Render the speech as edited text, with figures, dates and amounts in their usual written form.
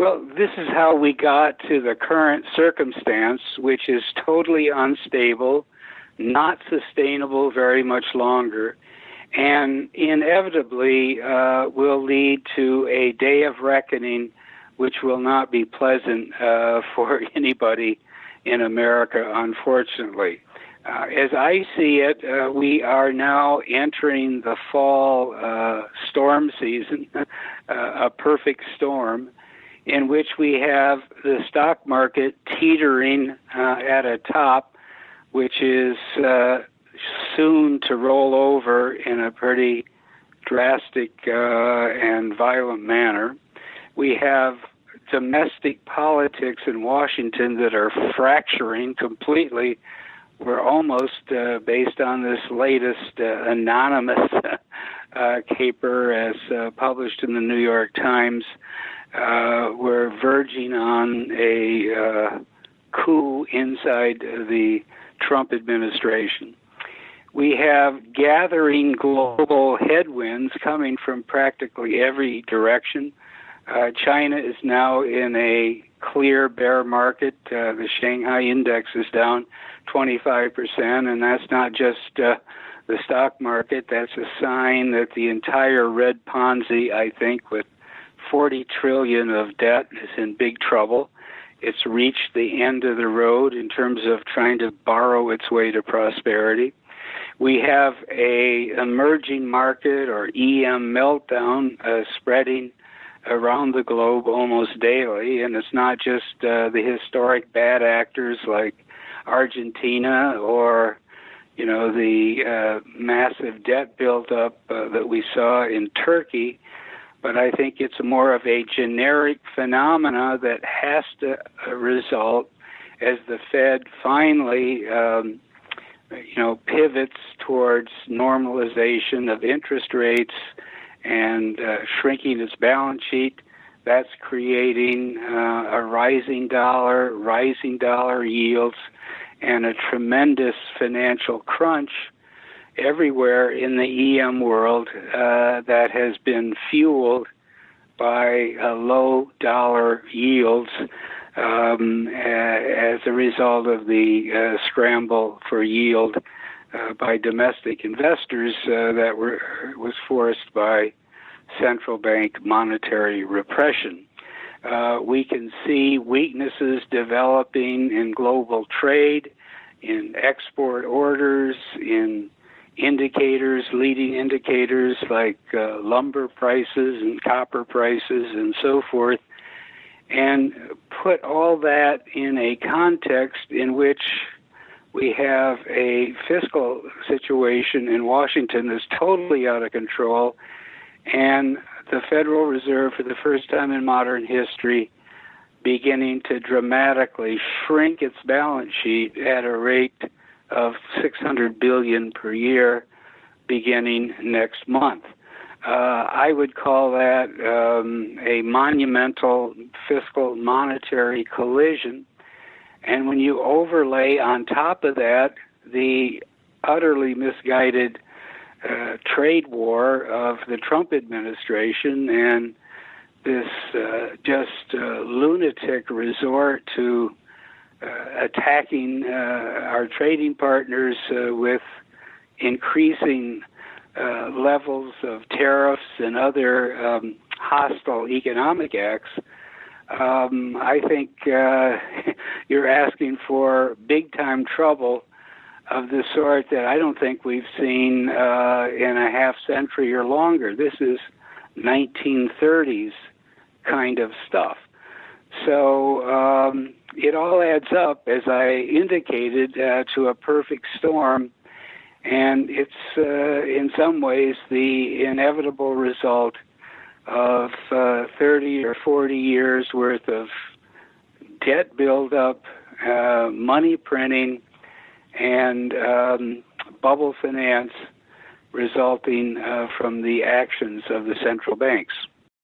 Well, this is how we got to the current circumstance, which is totally unstable, not sustainable very much longer, and inevitably will lead to a day of reckoning which will not be pleasant for anybody in America, unfortunately. As I see it, we are now entering the fall storm season, a perfect storm, in which we have the stock market teetering at a top, which is soon to roll over in a pretty drastic and violent manner. We have domestic politics in Washington that are fracturing completely. We're almost, based on this latest anonymous caper as published in the New York Times, we're verging on a coup inside the Trump administration. We have gathering global headwinds coming from practically every direction. China is now in a clear bear market. The Shanghai index is down 25%, and that's not just the stock market. That's a sign that the entire red Ponzi, I think, with 40 trillion of debt is in big trouble. It's reached the end of the road in terms of trying to borrow its way to prosperity. We have a emerging market or EM meltdown spreading around the globe almost daily, and it's not just the historic bad actors like Argentina or the massive debt buildup that we saw in Turkey, but I think it's more of a generic phenomena that has to result as the Fed finally pivots towards normalization of interest rates and shrinking its balance sheet. That's creating a rising dollar yields, and a tremendous financial crunch everywhere in the EM world that has been fueled by low dollar yields as a result of the scramble for yield by domestic investors that was forced by central bank monetary repression. We can see weaknesses developing in global trade, in export orders, in indicators, leading indicators like lumber prices and copper prices and so forth, and put all that in a context in which we have a fiscal situation in Washington that's totally out of control, and the Federal Reserve, for the first time in modern history, beginning to dramatically shrink its balance sheet at a rate of $600 billion per year beginning next month. I would call that a monumental fiscal monetary collision. And when you overlay on top of that the utterly misguided trade war of the Trump administration and this lunatic resort to attacking our trading partners with increasing levels of tariffs and other hostile economic acts, I think you're asking for big-time trouble of the sort that I don't think we've seen in a half century or longer. This is 1930s kind of stuff. So it all adds up, as I indicated, to a perfect storm, and it's in some ways the inevitable result of 30 or 40 years worth of debt buildup, money printing, and bubble finance resulting from the actions of the central banks.